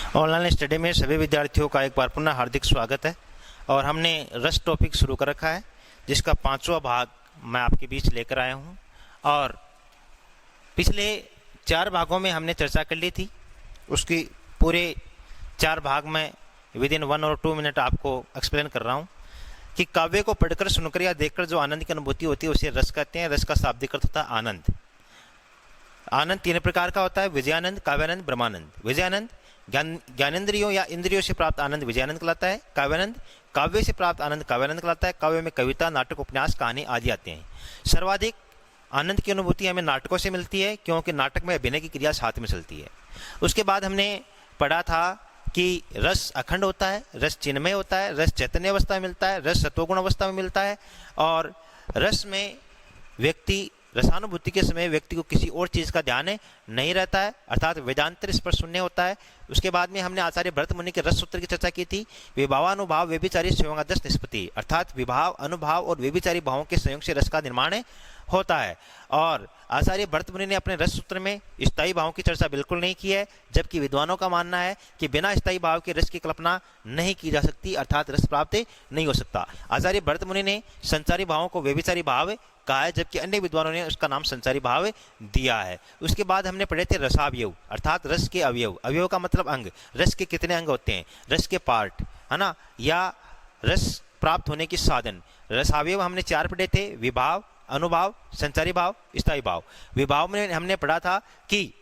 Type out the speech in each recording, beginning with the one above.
Online study में सभी विद्यार्थियों का एक बार पुनः हार्दिक स्वागत है। और हमने रस टॉपिक शुरू कर रखा है, जिसका 5वां भाग मैं आपके बीच लेकर आया हूं। और पिछले 4 भागों में हमने चर्चा कर ली थी। उसकी पूरे 4 भाग में विद इन 1 और 2 मिनट आपको एक्सप्लेन कर रहा हूं कि काव्य को पढ़कर, सुनकर या देखकर जो आनंद की अनुभूति होती है उसे रस कहते हैं। रस का शाब्दिक अर्थ होता है आनंद। आनंद 3 प्रकार का होता है: विजयानंद, काव्यानंद, ब्रह्मानंद। विजयानंद ज्ञानेंद्रियों या इंद्रियों से प्राप्त आनंद विजयानंद कहलाता है। काव्यानंद काव्य से प्राप्त आनंद काव्यानंद कहलाता है। काव्य में कविता, नाटक, उपन्यास, कहानी आदि आते हैं। सर्वाधिक आनंद की अनुभूति हमें नाटकों से मिलती है, क्योंकि नाटक में अभिनय की क्रिया साथ में चलती है। उसके बाद हमने पढ़ा था कि रस अखंड होता है, रस चिन्मय होता है, रस चैतन्य अवस्था में मिलता है, रस सतोगुण अवस्था में मिलता है। और रस में व्यक्ति रसानुभूति के समय व्यक्ति को किसी और चीज का ध्यान नहीं रहता है, अर्थात वेदांतर स्पर्श शून्य होता है। उसके बाद में हमने आचार्य भरत मुनि के रस सूत्र की चर्चा की थी। विभावानुभाव व्यभिचारी संयोगादश निष्पत्ति, अर्थात विभाव, अनुभाव और व्यभिचारी भावों के संयोग से रस का निर्माण होता है। और आचार्य भरत मुनि ने अपने रस सूत्र में स्थायी भावों की चर्चा बिल्कुल नहीं की है, जबकि विद्वानों का मानना है कि बिना स्थायी भाव के रस की कल्पना नहीं की जा सकती, अर्थात रस प्राप्त नहीं हो सकता। आचार्य भरत मुनि ने संचारी भावों को व्यभिचारी भाव कहा है, जबकि अन्य विद्वानों ने उसका नाम संचारी भाव दिया है। उसके बाद हमने पढ़े थे रसावयव, अर्थात रस के अवयव। अवयव का मतलब अंग। रस के कितने अंग होते हैं? रस के पार्ट, है ना, या रस प्राप्त होने के साधन। रसावयव हमने 4 पढ़े थे: विभाव, अनुभाव, संचारी भाव, स्थायी भाव। विभाव में हमने पढ़ा था कि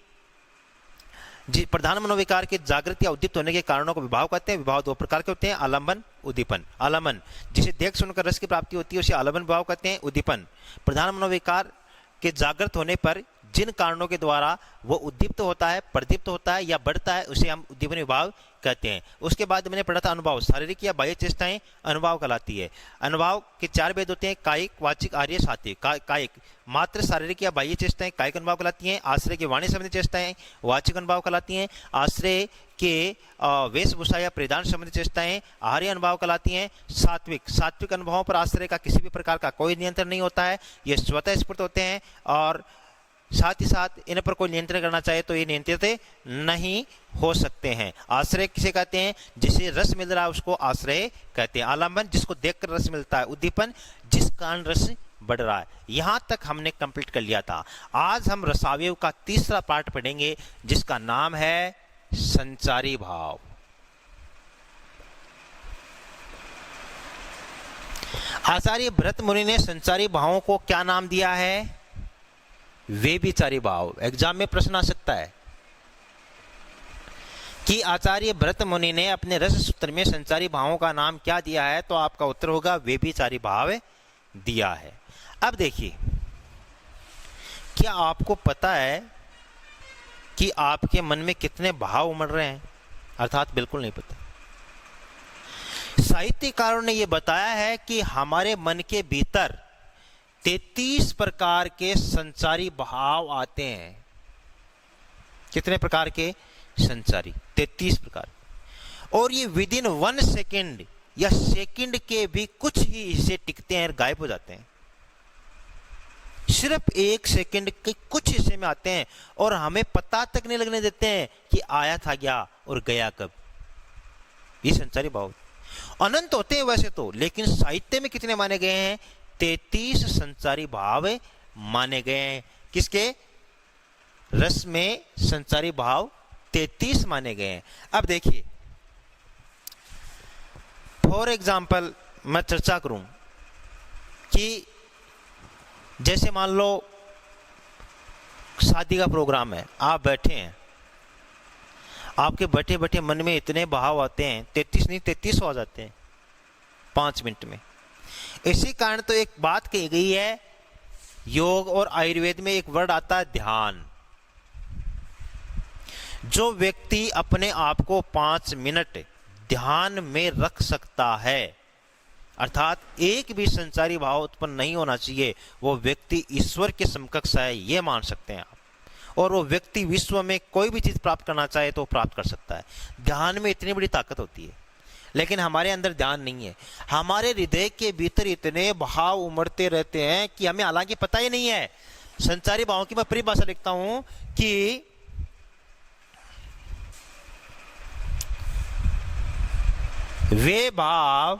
प्रधान मनोविकार के जागृत या उद्दीप्त होने के कारणों को विभाव कहते हैं। विभाव 2 प्रकार के होते हैं: आलंबन, उद्दीपन। आलंबन जिसे देख सुनकर रस की प्राप्ति होती है उसे आलंबन विभाव कहते हैं। उद्दीपन प्रधान मनोविकार के जागृत होने पर जिन कारणों के द्वारा वो उद्दीप्त होता है, प्रदीप्त होता है या बढ़ता है, उसे हम उद्दीपन विभाव कहते हैं। उसके बाद मैंने पढ़ा था अनुभाव। शारीरिक या बाह्य चेष्टाएं अनुभाव कहलाती है। अनुभाव के 4 भेद होते हैं: कायिक, वाचिक, आर्य, सात्विक। कायिक मात्र शारीरिक या बाह्य चेष्टाएं कायिक अनुभाव कहलाती हैं। आश्रय के वाणी संबंधी चेष्टाएं वाचिक अनुभाव कहलाती हैं। आश्रय के वेशभूषा या परिधान संबंधी चेष्टाएं आर्य अनुभाव कहलाती हैं। सात्विक अनुभवों पर आश्रय का किसी भी प्रकार का कोई नियंत्रण नहीं होता है, ये स्वतः स्फूर्त होते हैं। और साथ ही साथ इन पर कोई नियंत्रण करना चाहे तो ये नियंत्रित नहीं हो सकते हैं। आश्रय किसे कहते हैं? जिसे रस मिल रहा है उसको आश्रय कहते हैं। आलंबन जिसको देखकर रस मिलता है। उद्दीपन जिस कारण रस बढ़ रहा है। यहां तक हमने कंप्लीट कर लिया था। आज हम रसावयव का 3रा पार्ट पढ़ेंगे, जिसका नाम है संचारी भाव। आचार्य भरत मुनि ने संचारी भावों को क्या नाम दिया है? व्यभिचारी भाव। एग्जाम में प्रश्न आ सकता है कि आचार्य भरत मुनि ने अपने रस सूत्र में संचारी भावों का नाम क्या दिया है, तो आपका उत्तर होगा व्यभिचारी भाव दिया है। अब देखिए, क्या आपको पता है कि आपके मन में कितने भाव उमड़ रहे हैं? अर्थात बिल्कुल नहीं पता। साहित्यकारों ने यह बताया है कि हमारे मन के भीतर 33 प्रकार के संचारी भाव आते हैं। कितने प्रकार के? संचारी 33 प्रकार। और ये विद इन 1 सेकेंड या सेकंड के भी कुछ ही हिस्से टिकते हैं और गायब हो जाते हैं। सिर्फ 1 सेकंड के कुछ हिस्से में आते हैं और हमें पता तक नहीं लगने देते हैं कि आया था क्या और गया कब। ये संचारी भाव अनंत होते हैं वैसे तो, लेकिन साहित्य में कितने माने गए हैं? 33 संचारी भाव माने गए हैं। किसके? रस में संचारी भाव 33 माने गए हैं। अब देखिए, फॉर एग्जाम्पल मैं चर्चा करूं कि जैसे मान लो शादी का प्रोग्राम है, आप बैठे हैं, आपके बैठे बैठे मन में इतने भाव आते हैं, 33 नहीं 33 हो जाते हैं 5 मिनट में। इसी कारण तो एक बात कही गई है, योग और आयुर्वेद में एक वर्ड आता है ध्यान। जो व्यक्ति अपने आप को 5 मिनट ध्यान में रख सकता है, अर्थात एक भी संचारी भाव उत्पन्न नहीं होना चाहिए, वो व्यक्ति ईश्वर के समकक्ष है, ये मान सकते हैं आप। और वो व्यक्ति विश्व में कोई भी चीज प्राप्त करना चाहे तो प्राप्त कर सकता है। ध्यान में इतनी बड़ी ताकत होती है, लेकिन हमारे अंदर ध्यान नहीं है। हमारे हृदय के भीतर इतने भाव उमड़ते रहते हैं कि हमें हालांकि पता ही नहीं है। संचारी भावों की मैं परिभाषा लिखता हूं कि वे भाव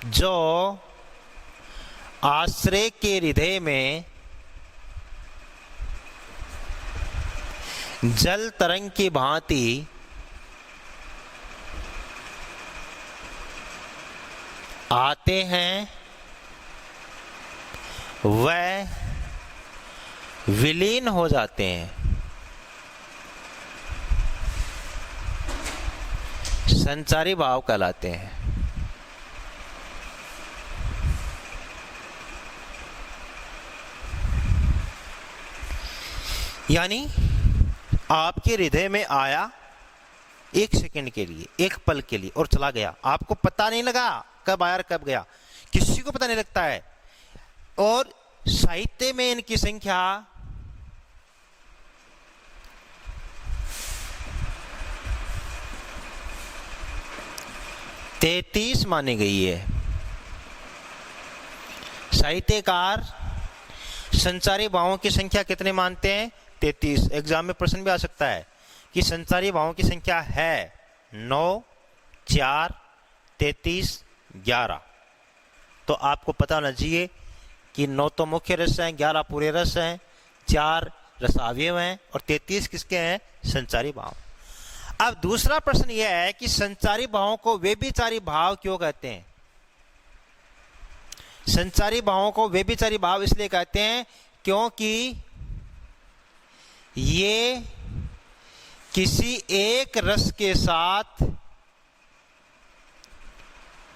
जो आश्रय के हृदय में जल तरंग की भांति आते हैं, वह विलीन हो जाते हैं, संचारी भाव कहलाते हैं। यानी आपके हृदय में आया एक सेकंड के लिए, एक पल के लिए और चला गया, आपको पता नहीं लगा कब आया और कब गया, किसी को पता नहीं लगता है। और साहित्य में इनकी संख्या 33 मानी गई है। साहित्यकार संचारी भावों की संख्या कितने मानते हैं? 33। एग्जाम में प्रश्न भी आ सकता है कि संचारी भावों की संख्या है 9, 4, 33, 11। तो आपको पता होना चाहिए कि 9 तो मुख्य रस हैं, 11 पूरे रस हैं, 4 रसावयव हैं और 33 किसके हैं? संचारी भाव। अब दूसरा प्रश्न यह है कि संचारी भावों को व्यभिचारी भाव क्यों कहते हैं? संचारी भावों को व्यभिचारी भाव इसलिए कहते हैं क्योंकि ये किसी एक रस के साथ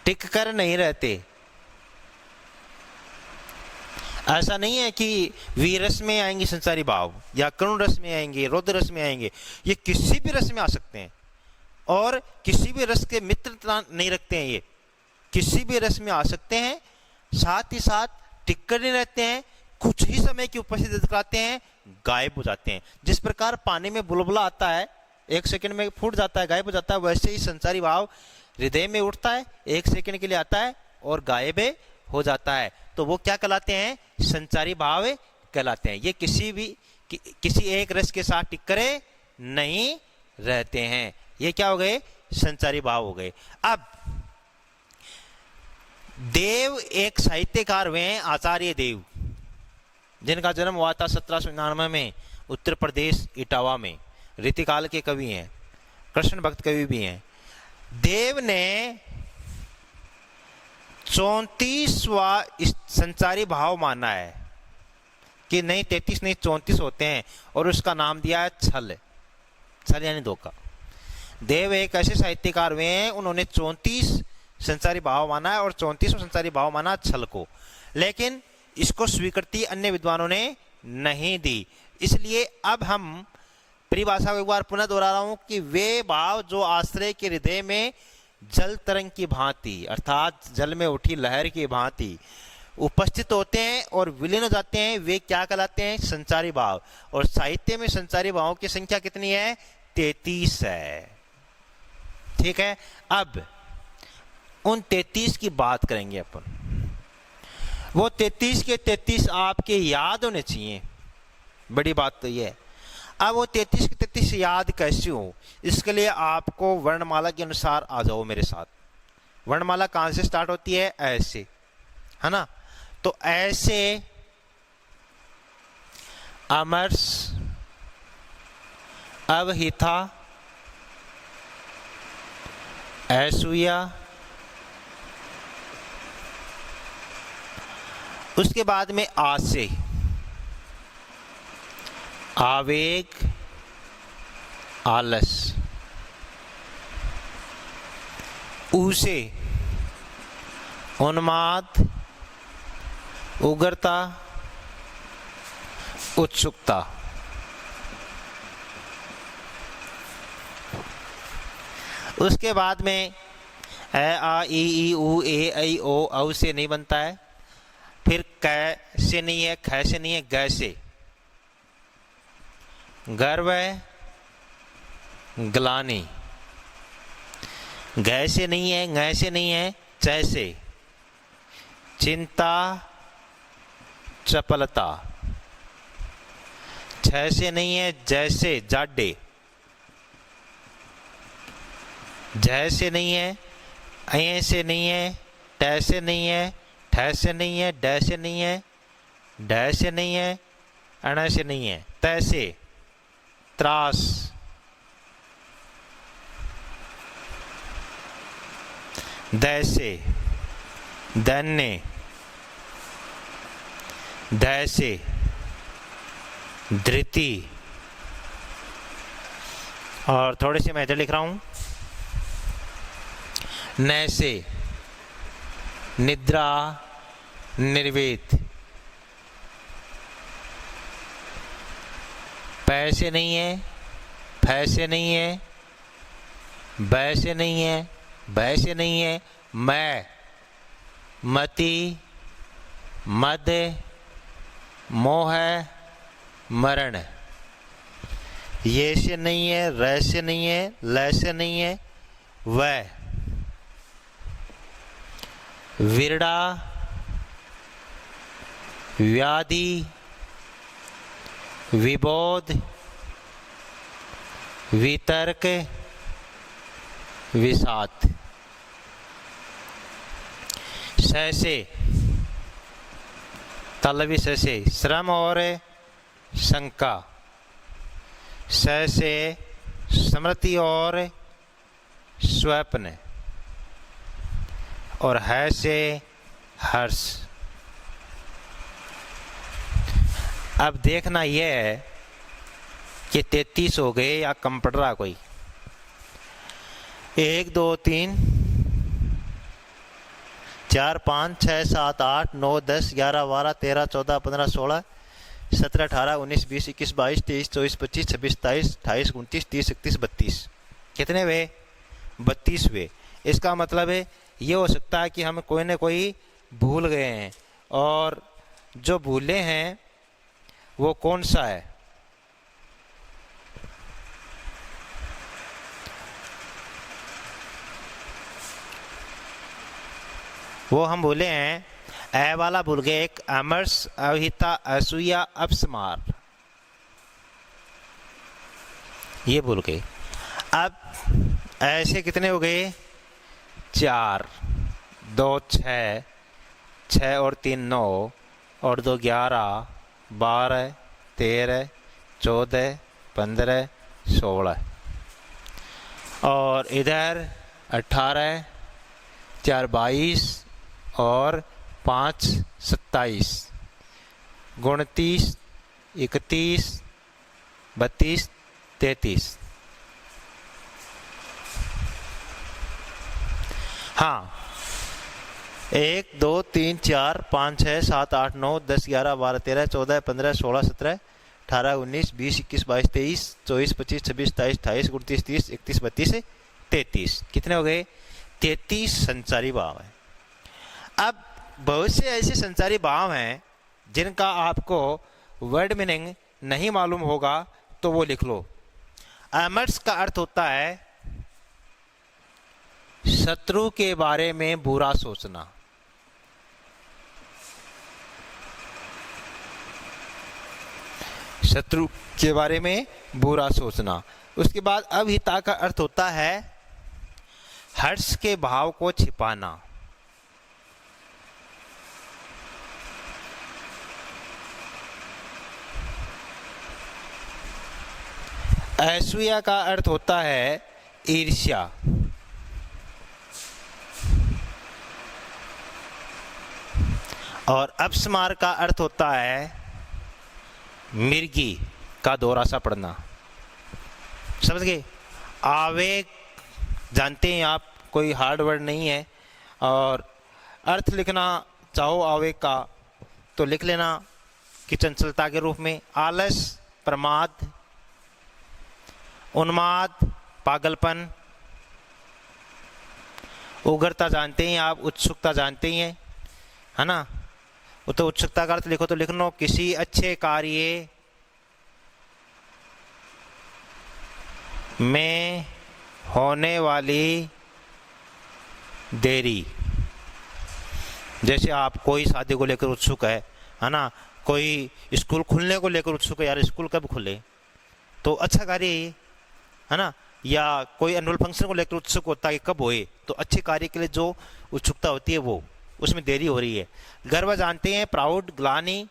टिक कर नहीं रहते। ऐसा नहीं है कि वीरस में आएंगे संसारी भाव या करुण रस में आएंगे, रौद्र रस में आएंगे, ये किसी भी रस में आ सकते हैं और किसी भी रस के मित्रता नहीं रखते हैं। ये किसी भी रस में आ सकते हैं, साथ ही साथ टिक कर नहीं रहते हैं, कुछ ही समय की उपस्थिति दिखाते हैं, गायब हो जाते हैं। जिस प्रकार पानी में बुलबुला आता है, 1 सेकंड में फूट जाता है, गायब हो जाता है, वैसे ही संसारी भाव हृदय में उठता है, 1 सेकंड के लिए आता है और गायब हो जाता है। तो वो क्या कहलाते हैं? संचारी भाव कहलाते हैं। ये किसी एक रस के साथ टिक करे नहीं रहते हैं। ये क्या हो गए? संचारी भाव हो गए। अब देव एक साहित्यकार हुए हैं, आचार्य देव, जिनका जन्म हुआ था 1799 में उत्तर प्रदेश इटावा में। रीतिकाल के कवि हैं, कृष्ण भक्त कवि भी हैं। देव ने 34वां संचारी भाव माना है कि नहीं 33 नहीं 34 होते हैं और उसका नाम दिया है छल। छल यानी धोखा। देव एक ऐसे साहित्यकार हुए हैं, उन्होंने 34 संचारी भाव माना है और 34वां संचारी भाव माना छल को, लेकिन इसको स्वीकृति अन्य विद्वानों ने नहीं दी। इसलिए अब हम परिभाषा को एक बार पुनः दोहरा रहा हूं कि वे भाव जो आश्रय के हृदय में जल तरंग की भांति अर्थात जल में उठी लहर की भांति उपस्थित होते हैं और विलीन हो जाते हैं, वे क्या कहलाते हैं? संचारी भाव। और साहित्य में संचारी भावों की संख्या कितनी है? 33 है। ठीक है, अब उन 33 की बात करेंगे अपन। वो 33 के 33 आपके याद होने चाहिए, बड़ी बात तो ये है। अब वो 33 के 33 याद कैसे हो? इसके लिए आपको वर्णमाला के अनुसार आ जाओ मेरे साथ। वर्णमाला कहां से स्टार्ट होती है? ऐसे, है ना? तो ऐसे अमरस, अवहिता, ऐसुया, उसके बाद में आसे, आवेग, आलस, ऊसे, उन्माद, उग्रता, उत्सुकता। उसके बाद में ए आ ई ई उ ए ऐ ओ औ से नहीं बनता है, फिर कै से नहीं है, ख से नहीं है, ग से। गर्व है, ग्लानि, गै से नहीं है, ngै से नहीं है, चै से। चिंता, चपलता, छ से नहीं है, जैसे, जाडे। जय से नहीं है, ऐ से नहीं है, ट से नहीं है, ठ से नहीं है, ड से नहीं है, ढ से नहीं है, अण से नहीं है, त से त्रास, द से धन्य, ध से धृति। और थोड़े से मैं इधर लिख रहा हूं, न से निद्रा निर्वेद, पै से नहीं है, फै से नहीं है, बै से नहीं है, बै से नहीं है, मैं मति मद मोह मरण। ये से नहीं है, र से नहीं है, ल से नहीं है, वह विरड़ा व्याधि विबोध वितर्क विषाद। स से तलवी स से श्रम और शंका, स से स्मृति और स्वप्न, और है से हर्ष। अब देखना यह है कि 33 हो गए या कम पड़ रहा कोई। 1 2 3 4 5 6 7 8 9 10 11 12 13 14 15 16 17 18 19 20 21 22 23 24 25 26 27 28 29 30 31 32। कितने वे? 32 वे। इसका मतलब है ये हो सकता है कि हम कोई न कोई भूल गए हैं, और जो भूले हैं वो कौन सा है? वो हम भूले हैं, ए वाला भूल गए, एक अमरस, अहिता, असूया, अपस्मार, ये भूल गए। अब ऐसे कितने हो गए? 4, 2 6, 6 और 3 9, और 2 11, 12 13 14 15 16, और इधर 18 4 22 और 5 27, 29 31 32 33। हाँ, 1 2 3 4 5 6 7 8 9 10 11 12 13 14 15 16 17 18 19 20 21 22 23 24 25 26 27 28 29 30 31 32 33। कितने हो गए? 33 संचारी भाव हैं। अब बहुत से ऐसे संचारी भाव हैं जिनका आपको वर्ड मीनिंग नहीं मालूम होगा, तो वो लिख लो। अमर्स का अर्थ होता है शत्रु के बारे में बुरा सोचना। शत्रु के बारे में बुरा सोचना। उसके बाद अभिहिता का अर्थ होता है हर्ष के भाव को छिपाना। असूया का अर्थ होता है ईर्ष्या। और अपस्मार का अर्थ होता है मिर्गी का दौरा सा पड़ना। समझ गए? आवेग जानते हैं आप, कोई हार्ड वर्ड नहीं है, और अर्थ लिखना चाहो आवेग का तो लिख लेना कि चंचलता के रूप में आलस, प्रमाद, उन्माद, पागलपन। उग्रता जानते हैं आप, उत्सुकता जानते ही हैं, है ना? वो तो उत्सुकता का अर्थ लिखो तो लिख लो किसी अच्छे कार्य में होने वाली देरी। जैसे आप कोई शादी को लेकर उत्सुक है ना? कोई स्कूल खुलने को लेकर उत्सुक है, यार स्कूल कब खुले, तो अच्छा कार्य है ना? या कोई एनुअल फंक्शन को लेकर उत्सुक होता है कि कब होए, तो अच्छे कार्य के लिए जो उत्सुकता होती है वो उसमें देरी हो रही है। गर्व जानते हैं प्राउड, ग्लानि,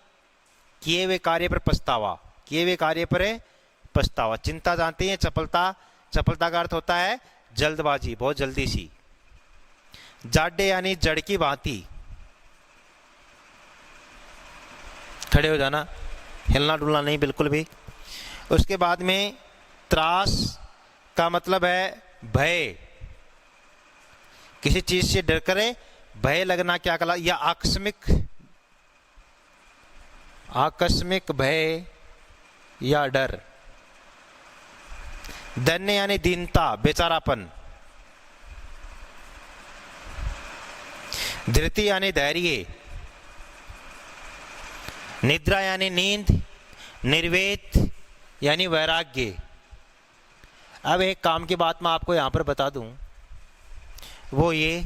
किए हुए कार्य पर पछतावा, किए हुए कार्य पर पछतावा। चिंता जानते हैं चपलता, चपलता का अर्थ होता है जल्दबाजी, बहुत जल्दी सी। जाडे यानी जड़ की भांति, खड़े हो जाना, हिलना डुलना नहीं बिल्कुल भी। उसके बाद में त्रास का मतलब है भय, किसी चीज से डर करे, भय लगना क्या कला, या आकस्मिक, आकस्मिक भय या डर। दैन्य यानी दीनता, बेचारापन। धृति यानी धैर्य। निद्रा यानी नींद। निर्वेद यानी वैराग्य। अब एक काम की बात मैं आपको यहां पर बता दूं, वो ये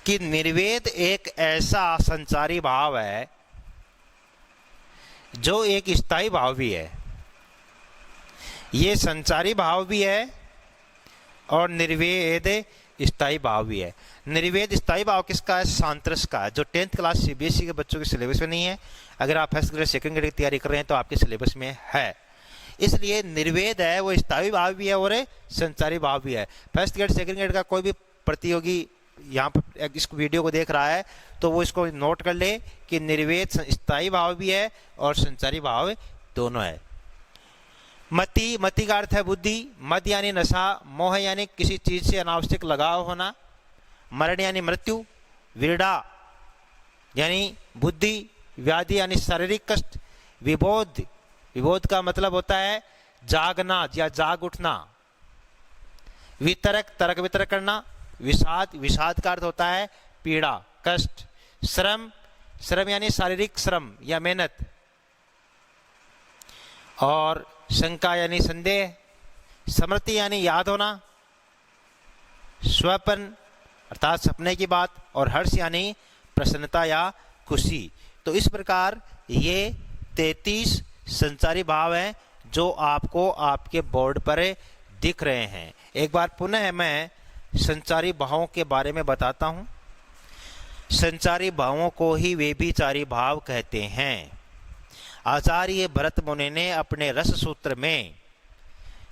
कि निर्वेद एक ऐसा संचारी भाव है जो एक स्थायी भाव भी है। ये संचारी भाव भी है और निर्वेद स्थायी भाव भी है। निर्वेद स्थायी भाव किसका है? सांतरस का है, जो 10th क्लास सीबीएसई के बच्चों के सिलेबस में नहीं है। अगर आप फर्स्ट ग्रेड सेकंड ग्रेड की तैयारी कर रहे हैं तो आपके सिलेबस में है। इसलिए निर्वेद है वो स्थायी भाव भी है और संचारी भाव भी है। फर्स्ट ग्रेड सेकंड ग्रेड का कोई भी प्रतियोगी यहाँ पर इस वीडियो को देख रहा है तो वो इसको नोट कर ले कि निर्वेद स्थायी भाव भी है और संचारी भाव दोनों है। मति, मति का अर्थ है बुद्धि। मद यानी नशा। मोह यानी किसी चीज से अनावश्यक लगाव होना। मरण यानी मृत्यु। वीड़ा यानी बुद्धि। व्याधि यानी शारीरिक कष्ट। विबोध, विबोध का मतलब होता है जागना या जाग उठना। वितरक, तर्क वितरक करना। विषाद, विषाद का अर्थ होता है पीड़ा, कष्ट। श्रम, श्रम यानी शारीरिक श्रम या मेहनत। और शंका यानी संदेह। स्मृति यानी याद होना। स्वपन अर्थात सपने की बात। और हर्ष यानी प्रसन्नता या खुशी। तो इस प्रकार ये 33 संचारी भाव हैं जो आपको आपके बोर्ड पर दिख रहे हैं। एक बार पुनः मैं संचारी भावों के बारे में बताता हूं। संचारी भावों को ही व्यभिचारी भाव कहते हैं। आचार्य भरत मुनि ने अपने रस सूत्र में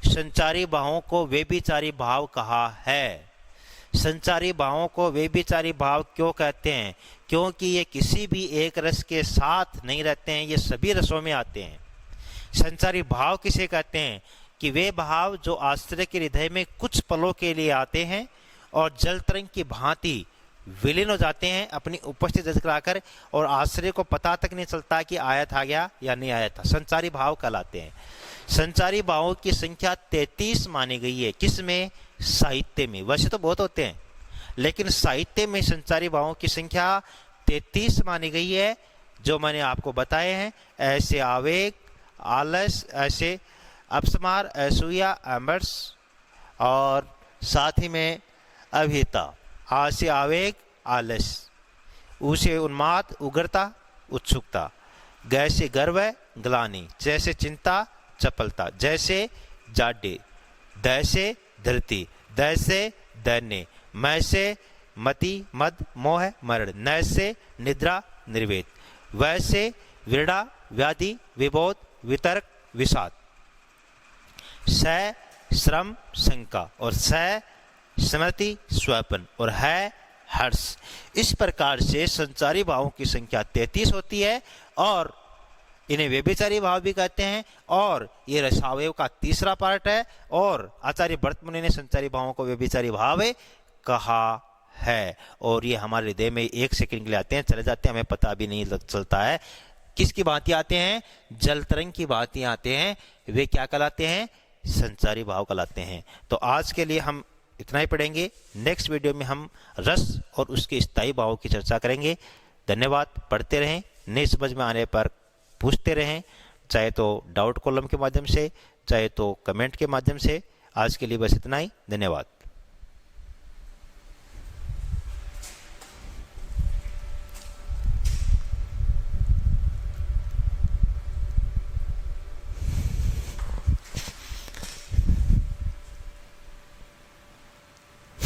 संचारी भावों को व्यभिचारी भाव कहा है। संचारी भावों को व्यभिचारी भाव क्यों कहते हैं? क्योंकि ये किसी भी एक रस के साथ नहीं रहते हैं, ये सभी रसों में आते हैं। संचारी भाव किसे कहते हैं? कि वे भाव जो आश्रय के हृदय में कुछ पलों के लिए आते हैं और जल तरंग की भांति विलीन हो जाते हैं अपनी उपस्थिति दर्ज कराकर, और आश्रय को पता तक नहीं चलता कि आया था गया या नहीं आया था। संचारी भाव कहलाते हैं। संचारी भावों की संख्या 33 मानी गई है। किसमें? साहित्य में। वैसे तो बहुत होते हैं लेकिन साहित्य में संचारी भावों की संख्या 33 मानी गई है जो मैंने आपको बताए हैं। ऐसे आवेग, आलस, ऐसे अपस्मार, असूया, एम्बर्स, और साथ ही में अभिता। आ से आवेग, आलस। ऊ से उन्माद, उग्रता, उत्सुकता। ग से गर्व, ग्लानि। जैसे चिंता, चपलता। जैसे जाड्य। द से धृति। द से दैन्य। मैं से मति, मद, मोह, मरण। न से निद्रा, निर्वेद। वै से वीड़ा, व्याधि, विबोध, वितर्क, विषाद। स श्रम, शंका। और स स्मृति, स्वपन। और है हर्ष। इस प्रकार से संचारी भावों की संख्या 33 होती है और इन्हें व्यभिचारी भाव भी कहते हैं। और ये रसावयव का तीसरा पार्ट है। और आचार्य भरत मुनि ने संचारी भावों को व्यभिचारी भाव कहा है। और ये हमारे हृदय में 1 सेकंड के लिए आते हैं, चले जाते हैं, हमें पता भी नहीं चलता है। किसकी भांति आते हैं? जल तरंग की भांति आते हैं। वे क्या कहलाते हैं? संचारी भाव कहलाते हैं। तो आज के लिए हम इतना ही पढ़ेंगे। नेक्स्ट वीडियो में हम रस और उसके स्थायी भावों की चर्चा करेंगे। धन्यवाद। पढ़ते रहें, नहीं समझ में आने पर पूछते रहें, चाहे तो डाउट कॉलम के माध्यम से, चाहे तो कमेंट के माध्यम से। आज के लिए बस इतना ही। धन्यवाद।